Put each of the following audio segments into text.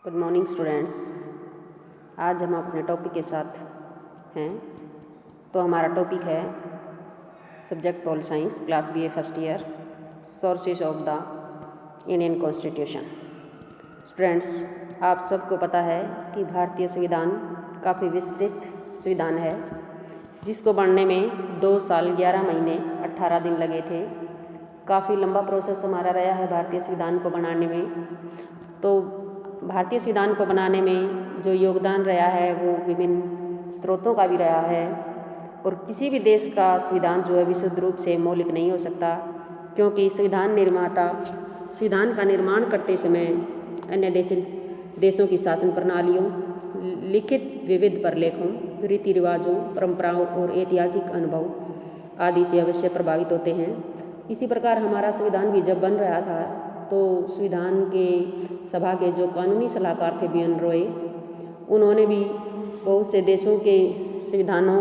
Good morning students. आज हम अपने टॉपिक के साथ हैं। तो हमारा टॉपिक है subject pol science, class BA first year, sources of the Indian constitution. Students, आप सबको पता है कि भारतीय संविधान काफ़ी विस्तृत संविधान है, जिसको बनने में 2 साल 11 महीने 18 दिन लगे थे। काफ़ी लंबा प्रोसेस हमारा रहा है भारतीय संविधान को बनाने में। तो भारतीय संविधान को बनाने में जो योगदान रहा है वो विभिन्न स्रोतों का भी रहा है, और किसी भी देश का संविधान जो है विशुद्ध रूप से मौलिक नहीं हो सकता, क्योंकि संविधान निर्माता संविधान का निर्माण करते समय अन्य देशों की शासन प्रणालियों, लिखित विविध प्रलेखों, रीति रिवाजों, परंपराओं और ऐतिहासिक अनुभव आदि से अवश्य प्रभावित होते हैं। इसी प्रकार हमारा संविधान भी जब बन रहा था तो संविधान के सभा के जो कानूनी सलाहकार थे BN रॉय, उन्होंने भी बहुत से देशों के संविधानों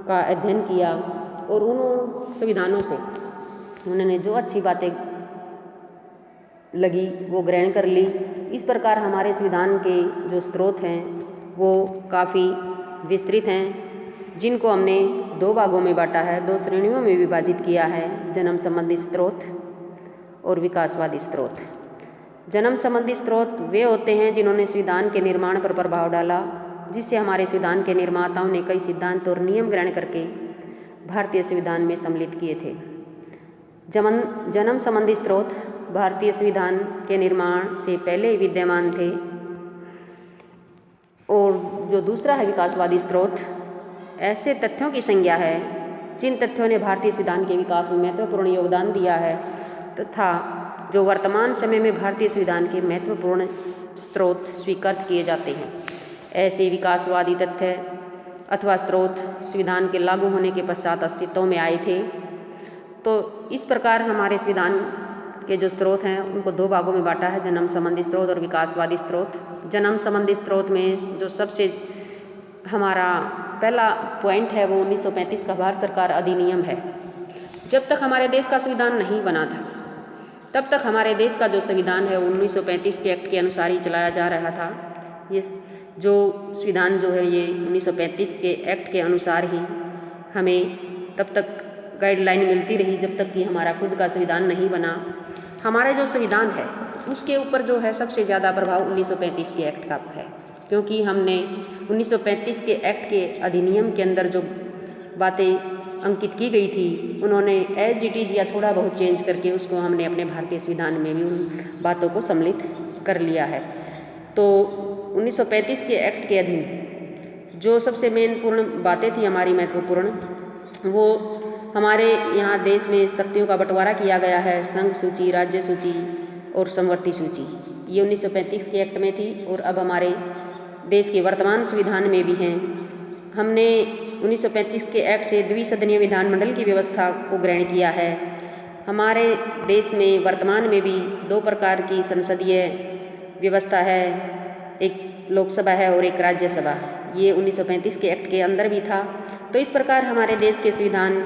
का अध्ययन किया और उन संविधानों से उन्होंने जो अच्छी बातें लगी वो ग्रहण कर ली। इस प्रकार हमारे संविधान के जो स्रोत हैं वो काफ़ी विस्तृत हैं, जिनको हमने 2 भागों में बांटा है, 2 श्रेणियों में विभाजित किया है: जन्म संबंधी स्रोत और विकासवादी स्रोत। जन्म संबंधी स्रोत वे होते हैं जिन्होंने संविधान के निर्माण पर प्रभाव डाला, जिससे हमारे संविधान के निर्माताओं ने कई सिद्धांत और नियम ग्रहण करके भारतीय संविधान में सम्मिलित किए थे। जन्म संबंधी स्रोत भारतीय संविधान के निर्माण से पहले ही विद्यमान थे, और जो दूसरा है विकासवादी स्रोत, ऐसे तथ्यों की संज्ञा है जिन तथ्यों ने भारतीय संविधान के विकास में महत्वपूर्ण योगदान दिया है तथा जो वर्तमान समय में भारतीय संविधान के महत्वपूर्ण स्रोत स्वीकृत किए जाते हैं। ऐसे विकासवादी तथ्य अथवा स्रोत संविधान के लागू होने के पश्चात अस्तित्व में आए थे। तो इस प्रकार हमारे संविधान के जो स्रोत हैं उनको 2 भागों में बांटा है: जन्म संबंधी स्रोत और विकासवादी स्रोत। जन्म संबंधी स्रोत में जो सबसे हमारा पहला पॉइंट है वो 1935 का भारत सरकार अधिनियम है। जब तक हमारे देश का संविधान नहीं बना था तब तक हमारे देश का जो संविधान है 1935 के एक्ट के अनुसार ही चलाया जा रहा था। ये जो संविधान जो है ये 1935 के एक्ट के अनुसार ही हमें तब तक गाइडलाइन मिलती रही जब तक कि हमारा खुद का संविधान नहीं बना। हमारे जो संविधान है उसके ऊपर जो है सबसे ज़्यादा प्रभाव 1935 के एक्ट का है, क्योंकि हमने 1935 के एक्ट के अधिनियम के अंदर जो बातें अंकित की गई थी उन्होंने एज इट इज़ या थोड़ा बहुत चेंज करके उसको हमने अपने भारतीय संविधान में भी उन बातों को सम्मिलित कर लिया है। तो 1935 के एक्ट के अधीन जो सबसे महत्वपूर्ण बातें थी हमारी महत्वपूर्ण, वो हमारे यहाँ देश में शक्तियों का बंटवारा किया गया है: संघ सूची, राज्य सूची और समवर्ती सूची। ये 1935 के एक्ट में थी और अब हमारे देश के वर्तमान संविधान में भी हैं। हमने 1935 के एक्ट से द्विसदनीय विधानमंडल की व्यवस्था को ग्रहण किया है। हमारे देश में वर्तमान में भी 2 प्रकार की संसदीय व्यवस्था है, एक लोकसभा है और एक राज्यसभा। ये 1935 के एक्ट के अंदर भी था। तो इस प्रकार हमारे देश के संविधान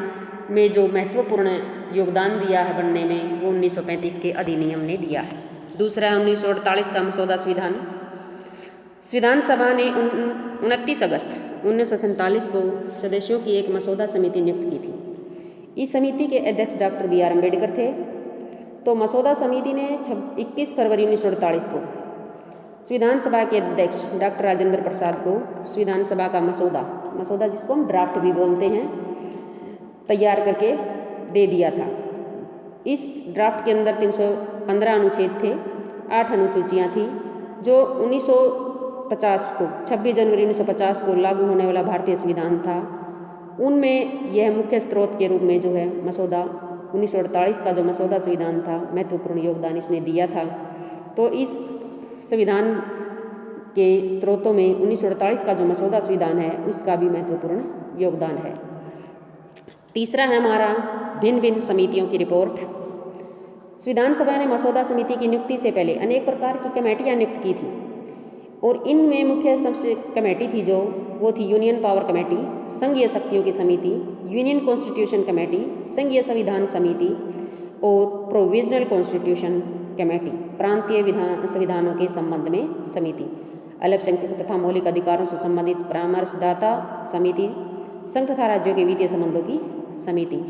में जो महत्वपूर्ण योगदान दिया है बनने में वो 1935 के अधिनियम ने दिया है। दूसरा है 1948 का मसौदा संविधान। संविधान सभा ने 29 अगस्त 1947 को सदस्यों की एक मसौदा समिति नियुक्त की थी। इस समिति के अध्यक्ष डॉक्टर BR अम्बेडकर थे। तो मसौदा समिति ने 21 फरवरी 1948 को संविधान सभा के अध्यक्ष डॉक्टर राजेंद्र प्रसाद को संविधान सभा का मसौदा जिसको हम ड्राफ्ट भी बोलते हैं, तैयार करके दे दिया था। इस ड्राफ्ट के अंदर 315 अनुच्छेद थे, 8 अनुसूचियाँ थी, जो 1950 को 26 जनवरी 1950 को लागू होने वाला भारतीय संविधान था। उनमें यह मुख्य स्रोत के रूप में जो है मसौदा 1948 का जो मसौदा संविधान था, महत्वपूर्ण योगदान इसने दिया था। तो इस संविधान के स्रोतों में 1948 का जो मसौदा संविधान है उसका भी महत्वपूर्ण योगदान है। तीसरा है हमारा भिन्न भिन्न समितियों की रिपोर्ट। संविधान सभा ने मसौदा समिति की नियुक्ति से पहले अनेक प्रकार की कमेटियां नियुक्त की थी, और इनमें मुख्य सबसे कमेटी थी जो वो थी यूनियन पावर कमेटी, संघीय शक्तियों की समिति, यूनियन कॉन्स्टिट्यूशन कमेटी, संघीय संविधान समिति और प्रोविजनल कॉन्स्टिट्यूशन कमेटी। प्रांतीय संविधानों के संबंध में समिति, अल्पसंख्यक तथा मौलिक अधिकारों से संबंधित परामर्शदाता समिति, संघ तथा राज्यों के वित्तीय संबंधों की समिति।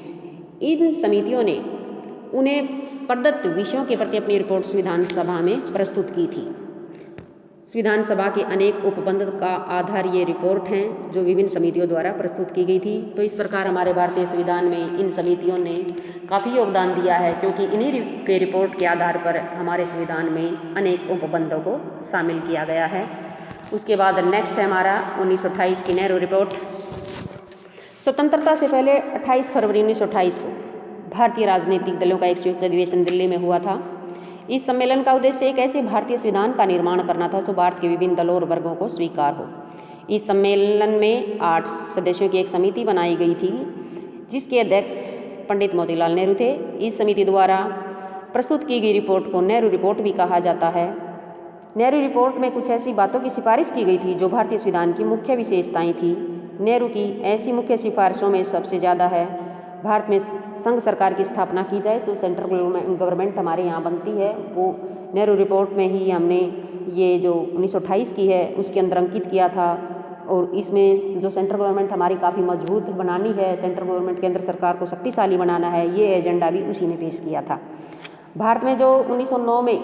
इन समितियों ने उन्हें प्रदत्त विषयों के प्रति अपनी रिपोर्ट संविधान सभा में प्रस्तुत की थी। संविधान सभा के अनेक उपबंध का आधार ये रिपोर्ट हैं जो विभिन्न समितियों द्वारा प्रस्तुत की गई थी। तो इस प्रकार हमारे भारतीय संविधान में इन समितियों ने काफ़ी योगदान दिया है, क्योंकि इन्हीं के रिपोर्ट के आधार पर हमारे संविधान में अनेक उपबंधों को शामिल किया गया है। उसके बाद नेक्स्ट है हमारा 1928 की नेहरू रिपोर्ट। स्वतंत्रता से पहले 28 फरवरी 1928 को भारतीय राजनीतिक दलों का एक संयुक्त अधिवेशन दिल्ली में हुआ था। इस सम्मेलन का उद्देश्य एक ऐसे भारतीय संविधान का निर्माण करना था जो भारत के विभिन्न दलों और वर्गों को स्वीकार हो। इस सम्मेलन में 8 सदस्यों की एक समिति बनाई गई थी, जिसके अध्यक्ष पंडित मोतीलाल नेहरू थे। इस समिति द्वारा प्रस्तुत की गई रिपोर्ट को नेहरू रिपोर्ट भी कहा जाता है। नेहरू रिपोर्ट में कुछ ऐसी बातों की सिफारिश की गई थी जो भारतीय संविधान की मुख्य विशेषताएं थी। नेहरू की ऐसी मुख्य सिफारिशों में सबसे ज़्यादा है भारत में संघ सरकार की स्थापना की जाए, जो सेंट्रल गवर्नमेंट हमारे यहाँ बनती है, वो नेहरू रिपोर्ट में ही हमने ये जो 1928 की है उसके अंदर अंकित किया था। और इसमें जो सेंट्रल गवर्नमेंट हमारी काफ़ी मजबूत बनानी है, सेंट्रल गवर्नमेंट केंद्र सरकार को शक्तिशाली बनाना है, ये एजेंडा भी उसी ने पेश किया था। भारत में जो 1909 में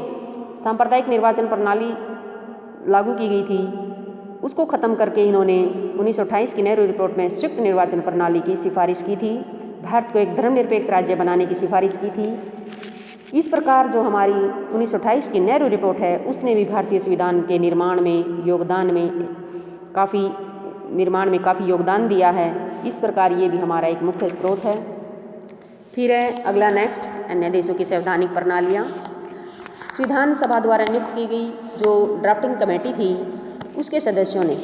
सांप्रदायिक निर्वाचन प्रणाली लागू की गई थी, उसको ख़त्म करके इन्होंने 1928 की नेहरू रिपोर्ट में संयुक्त निर्वाचन प्रणाली की सिफारिश की थी। भारत को एक धर्मनिरपेक्ष राज्य बनाने की सिफारिश की थी। इस प्रकार जो हमारी 1928 की नेहरू रिपोर्ट है, उसने भी भारतीय संविधान के निर्माण में काफ़ी योगदान दिया है। इस प्रकार ये भी हमारा एक मुख्य स्रोत है। फिर है अगला नेक्स्ट, अन्य देशों की संवैधानिक प्रणालियाँ। संविधान सभा द्वारा नियुक्त की गई जो ड्राफ्टिंग कमेटी थी, उसके सदस्यों ने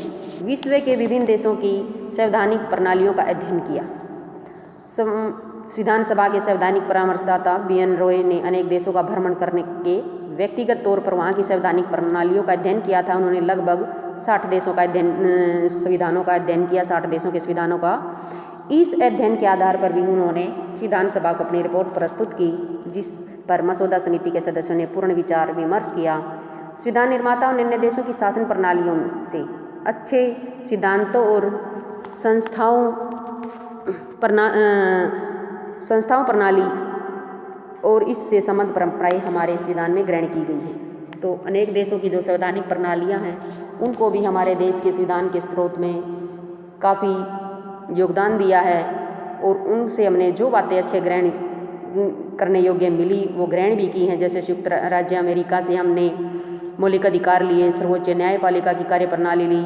विश्व के विभिन्न देशों की संवैधानिक प्रणालियों का अध्ययन किया। संविधान सभा के संवैधानिक परामर्शदाता BN रॉय ने अनेक देशों का भ्रमण करने के व्यक्तिगत तौर पर वहाँ की संवैधानिक प्रणालियों का अध्ययन किया था। उन्होंने लगभग 60 देशों का संविधानों का अध्ययन किया, 60 देशों के संविधानों का। इस अध्ययन के आधार पर भी उन्होंने संविधान सभा को अपनी रिपोर्ट प्रस्तुत की, जिस पर मसौदा समिति के सदस्यों ने पूर्ण विचार विमर्श किया। संविधान निर्माताओं ने अन्य देशों की शासन प्रणालियों से अच्छे सिद्धांतों और संस्थाओं प्रणाली और इससे संबद्ध परंपराएं हमारे संविधान में ग्रहण की गई हैं। तो अनेक देशों की जो संवैधानिक प्रणालियां हैं, उनको भी हमारे देश के संविधान के स्रोत में काफ़ी योगदान दिया है और उनसे हमने जो बातें अच्छे ग्रहण करने योग्य मिली वो ग्रहण भी की हैं। जैसे संयुक्त राज्य अमेरिका से हमने मौलिक अधिकार लिए, सर्वोच्च न्यायपालिका की कार्यप्रणाली ली।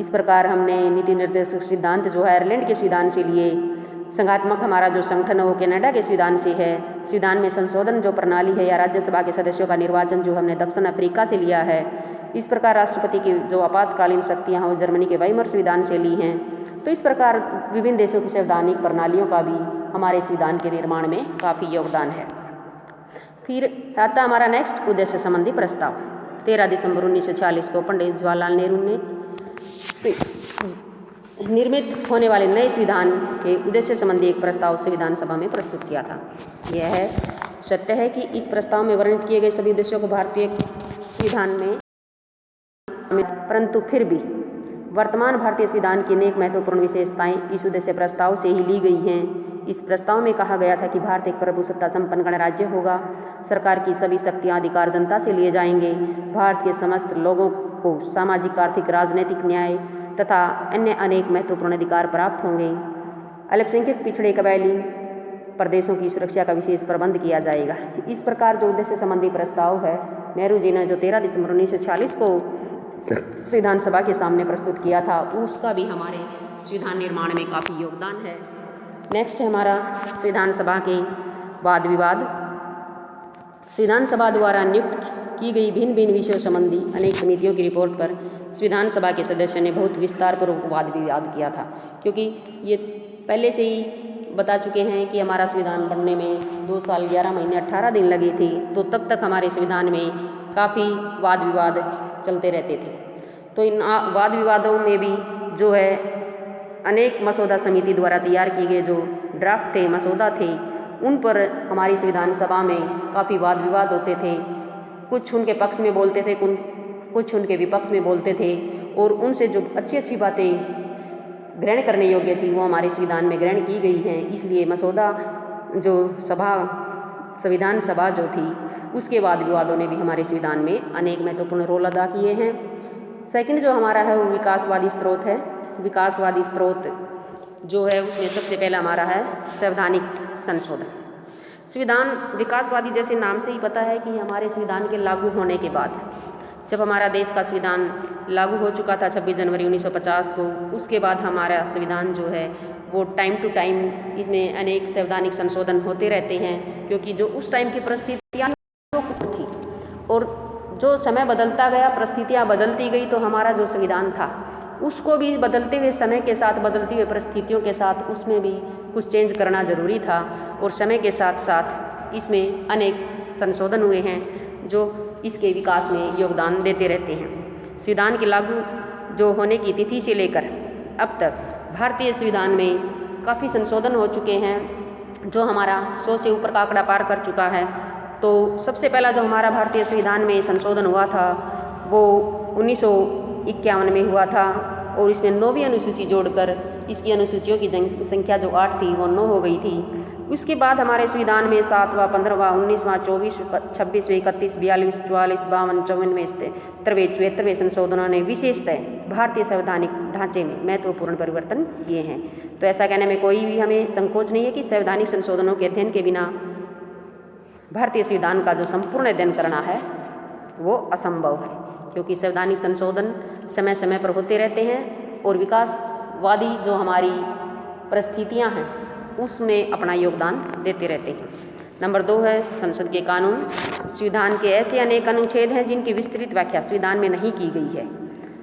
इस प्रकार हमने नीति निर्देशक सिद्धांत जो है आयरलैंड के संविधान से लिए। संघात्मक हमारा जो संगठन है वो कनाडा के संविधान से है। संविधान में संशोधन जो प्रणाली है या राज्यसभा के सदस्यों का निर्वाचन जो हमने दक्षिण अफ्रीका से लिया है। इस प्रकार राष्ट्रपति की जो आपातकालीन शक्तियाँ हैं वो जर्मनी के वाइमर संविधान से ली हैं। तो इस प्रकार विभिन्न देशों की संवैधानिक प्रणालियों का भी हमारे संविधान के निर्माण में काफ़ी योगदान है। फिर आता हमारा नेक्स्ट उद्देश्य संबंधी प्रस्ताव। 13 दिसंबर 1946 को पंडित जवाहरलाल नेहरू ने निर्मित होने वाले नए संविधान के उद्देश्य संबंधी एक प्रस्ताव संविधान सभा में प्रस्तुत किया था। यह सत्य है कि इस प्रस्ताव में वर्णित किए गए सभी उद्देश्यों को भारतीय संविधान में, परंतु फिर भी वर्तमान भारतीय संविधान की अनेक महत्वपूर्ण विशेषताएं इस उद्देश्य प्रस्ताव से ही ली गई हैं। इस प्रस्ताव में कहा गया था कि भारत एक प्रभुसत्ता संपन्न गणराज्य होगा। सरकार की सभी शक्तियां अधिकार जनता से लिए जाएंगे। भारत के समस्त लोगों को सामाजिक, आर्थिक, राजनीतिक न्याय तथा अन्य अनेक महत्वपूर्ण अधिकार प्राप्त होंगे। अल्पसंख्यक, पिछड़े, कबायली प्रदेशों की सुरक्षा का विशेष प्रबंध किया जाएगा। इस प्रकार जो उद्देश्य संबंधी प्रस्ताव है, नेहरू जी ने जो 13 दिसंबर 1946 को संविधान सभा के सामने प्रस्तुत किया था, उसका भी हमारे संविधान निर्माण में काफ़ी योगदान है। नेक्स्ट है हमारा संविधान सभा के वाद विवाद। संविधान सभा द्वारा नियुक्त की गई भिन्न भिन्न विषयों संबंधी अनेक समितियों की रिपोर्ट पर संविधान सभा के सदस्यों ने बहुत विस्तारपूर्वक वाद विवाद किया था, क्योंकि ये पहले से ही बता चुके हैं कि हमारा संविधान बनने में 2 साल 11 महीने 18 दिन लगे थे। तो तब तक हमारे संविधान में काफ़ी वाद विवाद चलते रहते थे। तो इन वाद विवादों में भी जो है अनेक मसौदा समिति द्वारा तैयार किए गए जो ड्राफ्ट थे, मसौदा थे, उन पर हमारी संविधान सभा में काफ़ी वाद विवाद होते थे। कुछ उनके पक्ष में बोलते थे, कुछ उनके विपक्ष में बोलते थे, और उनसे जो अच्छी अच्छी बातें ग्रहण करने योग्य थी वो हमारे संविधान में ग्रहण की गई हैं। इसलिए मसौदा जो संविधान सभा जो थी उसके वाद विवादों ने भी हमारे संविधान में अनेक महत्वपूर्ण रोल अदा किए हैं। सेकंड जो हमारा है वो विकासवादी स्रोत है। विकासवादी स्रोत जो है उसमें सबसे पहला हमारा है संवैधानिक संशोधन। संविधान विकासवादी जैसे नाम से ही पता है कि हमारे संविधान के लागू होने के बाद, जब हमारा देश का संविधान लागू हो चुका था 26 जनवरी 1950 को, उसके बाद हमारा संविधान जो है वो टाइम टू टाइम इसमें अनेक संवैधानिक संशोधन होते रहते हैं, क्योंकि जो उस टाइम की परिस्थितियाँ थी और जो समय बदलता गया, परिस्थितियाँ बदलती गई, तो हमारा जो संविधान था उसको भी बदलते हुए समय के साथ, बदलती हुए परिस्थितियों के साथ उसमें भी कुछ चेंज करना ज़रूरी था। और समय के साथ साथ इसमें अनेक संशोधन हुए हैं जो इसके विकास में योगदान देते रहते हैं। संविधान के लागू जो होने की तिथि से लेकर अब तक भारतीय संविधान में काफ़ी संशोधन हो चुके हैं, जो हमारा 100 से ऊपर का आंकड़ा पार कर चुका है। तो सबसे पहला जो हमारा भारतीय संविधान में संशोधन हुआ था वो 1951 में हुआ था, और इसमें 9वीं अनुसूची जोड़कर इसकी अनुसूचियों की संख्या जो 8 थी वो 9 हो गई थी। उसके बाद हमारे संविधान में 7वां, 15वां, 19वां, 24वां, 26वें, 31, 42, 44, 52, 54वें, 73वें, 74वें संशोधनों ने विशेषतः भारतीय संवैधानिक ढांचे में महत्वपूर्ण परिवर्तन किए हैं। तो ऐसा कहने में कोई भी हमें संकोच नहीं है कि संवैधानिक संशोधनों के अध्ययन के बिना भारतीय संविधान का जो संपूर्ण अध्ययन करना है वो असंभव है, क्योंकि संवैधानिक संशोधन समय समय पर होते रहते हैं और विकासवादी जो हमारी परिस्थितियां हैं उसमें अपना योगदान देते रहते हैं। नंबर 2 है संसद के कानून। संविधान के ऐसे अनेक अनुच्छेद हैं जिनकी विस्तृत व्याख्या संविधान में नहीं की गई है,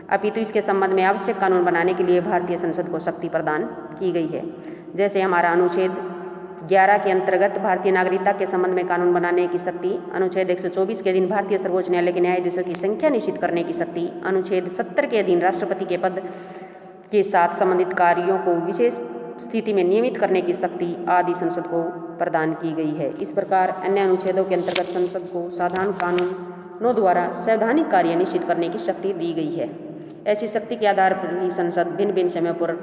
अपितु इसके संबंध में आवश्यक कानून बनाने के लिए भारतीय संसद को शक्ति प्रदान की गई है। जैसे हमारा अनुच्छेद 11 के अंतर्गत भारतीय नागरिकता के संबंध में कानून बनाने की शक्ति, अनुच्छेद 124 के अधीन भारतीय सर्वोच्च न्यायालय के न्यायाधीशों की संख्या निश्चित करने की शक्ति, अनुच्छेद 70 के अधीन राष्ट्रपति के पद के साथ संबंधित कार्यों को विशेष स्थिति में नियमित करने की शक्ति आदि संसद को प्रदान की गई है। इस प्रकार अन्य अनुच्छेदों के अंतर्गत संसद को साधारण कानूनों द्वारा संवैधानिक कार्य निश्चित करने की शक्ति दी गई है। ऐसी शक्ति के आधार पर ही संसद भिन्न भिन्न समय पर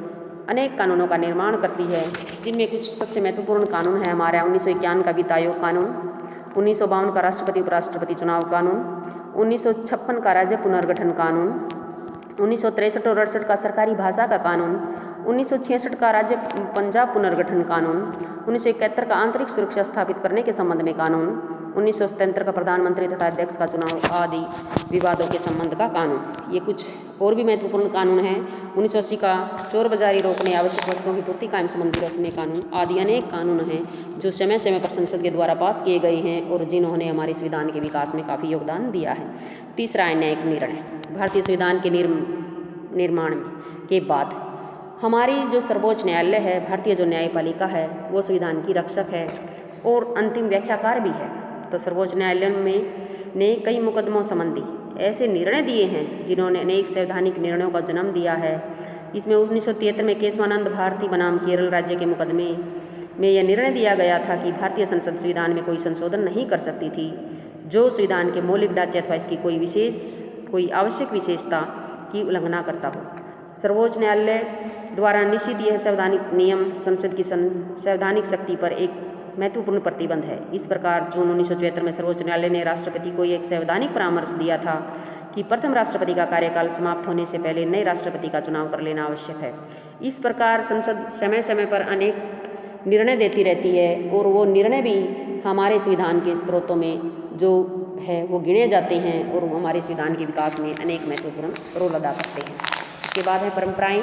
अनेक कानूनों का निर्माण करती है, जिनमें कुछ सबसे महत्वपूर्ण कानून है हमारा 1951 का वित्त आयोग कानून, 1952 का राष्ट्रपति उपराष्ट्रपति चुनाव कानून, 1956 का राज्य पुनर्गठन कानून, 1963 और 68 का सरकारी भाषा का कानून, 1966 का राज्य पंजाब पुनर्गठन कानून, 1971 का आंतरिक सुरक्षा स्थापित करने के संबंध में कानून, 1977 का प्रधानमंत्री तथा अध्यक्ष का चुनाव आदि विवादों के संबंध का कानून। ये कुछ और भी महत्वपूर्ण कानून हैं। 1980 का चोर बाजारी रोकने, आवश्यक वस्तुओं की पूर्ति कायम संबंधी रोकने कानून आदि अनेक कानून हैं जो समय समय पर संसद के द्वारा पास किए गए हैं और जिन्होंने हमारे संविधान के विकास में काफ़ी योगदान दिया है। तीसरा है न्यायिक निर्णय। भारतीय संविधान के निर्माण के बाद हमारी जो सर्वोच्च न्यायालय है, भारतीय जो न्यायपालिका है, वो संविधान की रक्षक है और अंतिम व्याख्याकार भी है। तो सर्वोच्च न्यायालय में ने कई मुकदमों संबंधी ऐसे निर्णय दिए हैं जिन्होंने अनेक संवैधानिक निर्णयों का जन्म दिया है। इसमें 1973 में केशवानंद भारती बनाम केरल राज्य के मुकदमे में यह निर्णय दिया गया था कि भारतीय संसद संविधान में कोई संशोधन नहीं कर सकती थी जो संविधान के मौलिक ढांचे अथवा इसकी कोई आवश्यक विशेषता की उल्लंघना करता हो। सर्वोच्च न्यायालय द्वारा निश्चित यह संवैधानिक नियम संसद की संवैधानिक शक्ति पर एक महत्वपूर्ण प्रतिबंध है। इस प्रकार जून 1974 में सर्वोच्च न्यायालय ने राष्ट्रपति को एक संवैधानिक परामर्श दिया था कि प्रथम राष्ट्रपति का कार्यकाल समाप्त होने से पहले नए राष्ट्रपति का चुनाव कर लेना आवश्यक है। इस प्रकार संसद समय समय पर अनेक निर्णय देती रहती है और वो निर्णय भी हमारे संविधान के स्रोतों में जो है वो गिने जाते हैं और वो हमारे संविधान के विकास में अनेक महत्वपूर्ण रोल अदा करते हैं। इसके बाद है परंपराएं।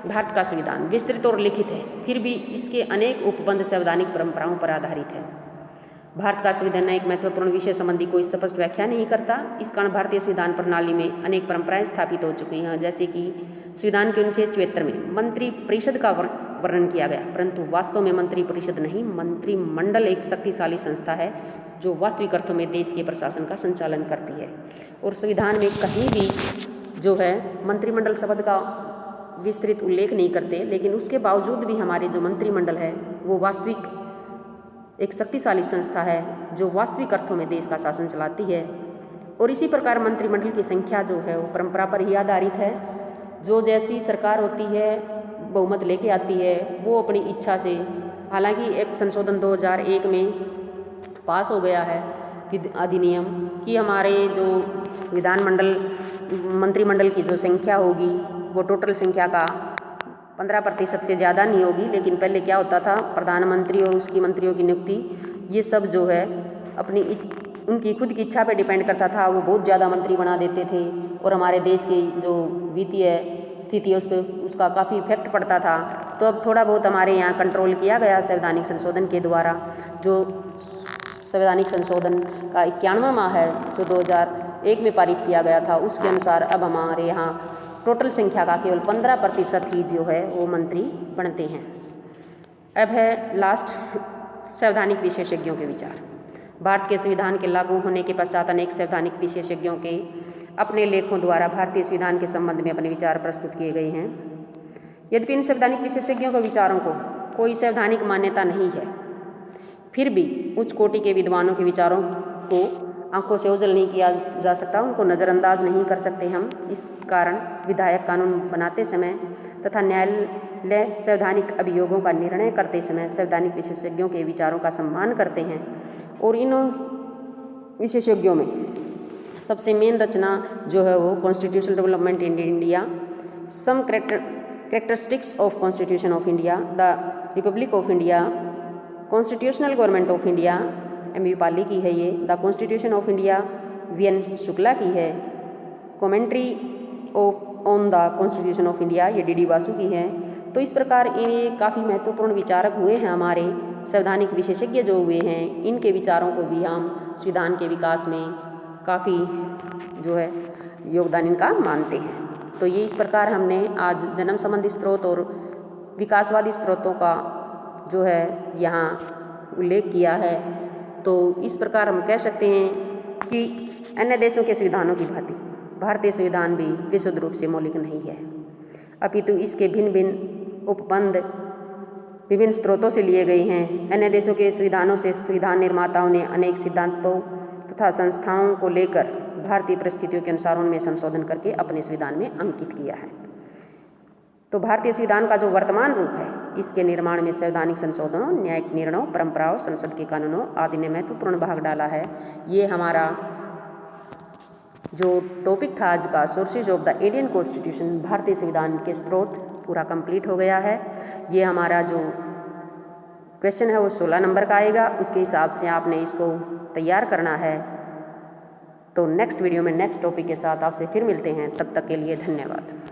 भारत का संविधान विस्तृत और लिखित है, फिर भी इसके अनेक उपबंध संवैधानिक परंपराओं पर आधारित है। भारत का संविधान एक महत्वपूर्ण विषय संबंधी कोई स्पष्ट व्याख्या नहीं करता। इस कारण भारतीय संविधान प्रणाली में अनेक परंपराएं स्थापित हो चुकी हैं, जैसे कि संविधान के अनुच्छेद 74 में मंत्री परिषद का वर्णन किया गया, परंतु वास्तव में मंत्री परिषद नहीं, मंत्रिमंडल एक शक्तिशाली संस्था है जो वास्तविक अर्थों में देश के प्रशासन का संचालन करती है। और संविधान में कहीं भी जो है मंत्रिमंडल शब्द का विस्तृत उल्लेख नहीं करते, लेकिन उसके बावजूद भी हमारे जो मंत्रिमंडल है वो वास्तविक एक शक्तिशाली संस्था है जो वास्तविक अर्थों में देश का शासन चलाती है। और इसी प्रकार मंत्रिमंडल की संख्या जो है वो परंपरा पर ही आधारित है। जो जैसी सरकार होती है बहुमत लेके आती है वो अपनी इच्छा से, हालांकि एक संशोधन 2001 में पास हो गया है अधिनियम कि हमारे जो मंत्रिमंडल की जो संख्या होगी वो टोटल संख्या का 15% से ज़्यादा नहीं होगी। लेकिन पहले क्या होता था, प्रधानमंत्री और उसकी मंत्रियों की नियुक्ति ये सब जो है उनकी खुद की इच्छा पे डिपेंड करता था। वो बहुत ज़्यादा मंत्री बना देते थे और हमारे देश की जो वित्तीय स्थिति है उस पर उसका काफ़ी इफेक्ट पड़ता था। तो अब थोड़ा बहुत हमारे यहाँ कंट्रोल किया गया संवैधानिक संशोधन के द्वारा। जो संवैधानिक संशोधन का 91वां है जो 2001 में पारित किया गया था, उसके अनुसार अब हमारे यहाँ टोटल संख्या का केवल 15% ही जो है वो मंत्री बनते हैं। अब है लास्ट संवैधानिक विशेषज्ञों के विचार। भारत के संविधान के लागू होने के पश्चात अनेक संवैधानिक विशेषज्ञों के अपने लेखों द्वारा भारतीय संविधान के संबंध में अपने विचार प्रस्तुत किए गए हैं। यद्यपि इन संवैधानिक विशेषज्ञों के विचारों को कोई संवैधानिक मान्यता नहीं है, फिर भी उच्च कोटि के विद्वानों के विचारों को आंखों से ओझल नहीं किया जा सकता, उनको नज़रअंदाज नहीं कर सकते हम। इस कारण विधायक कानून बनाते समय तथा न्यायालय संवैधानिक अभियोगों का निर्णय करते समय संवैधानिक विशेषज्ञों के विचारों का सम्मान करते हैं। और इन विशेषज्ञों में सबसे मेन रचना जो है वो constitutional development in India, some characteristics of constitution of India, the republic of India, constitutional government of India, M.V. Pali की है ये, the constitution of India V.N. Shukla की है, commentary on the constitution of India ये D.D. Vasu की है। तो इस प्रकार ये काफ़ी महत्वपूर्ण विचारक हुए हैं हमारे संवैधानिक विशेषज्ञ जो हुए हैं। इनके विचारों को भी हम संविधान के विकास में काफ़ी जो है योगदान इनका मानते हैं। तो ये इस प्रकार हमने आज जन्म संबंधी स्रोत और विकासवादी स्रोतों का जो है यहाँ उल्लेख किया है। तो इस प्रकार हम कह सकते हैं कि अन्य देशों के संविधानों की भांति भारतीय संविधान भी विशुद्ध रूप से मौलिक नहीं है, अपितु इसके भिन्न भिन्न उपबंध विभिन्न स्रोतों से लिए गए हैं। अन्य देशों के संविधानों से संविधान निर्माताओं ने अनेक सिद्धांतों तथा संस्थाओं को लेकर भारतीय परिस्थितियों के अनुसार उनमें संशोधन करके अपने संविधान में अंकित किया है। तो भारतीय संविधान का जो वर्तमान रूप है इसके निर्माण में संवैधानिक संशोधनों, न्यायिक निर्णयों, परंपराओं, संसद के कानूनों आदि ने महत्वपूर्ण भाग डाला है। ये हमारा जो टॉपिक था आज का, sources of the Indian constitution, भारतीय संविधान के स्रोत, पूरा कंप्लीट हो गया है। ये हमारा जो क्वेश्चन है वो 16 नंबर का आएगा, उसके हिसाब से आपने इसको तैयार करना है। तो नेक्स्ट वीडियो में नेक्स्ट टॉपिक के साथ आपसे फिर मिलते हैं, तब तक के लिए धन्यवाद।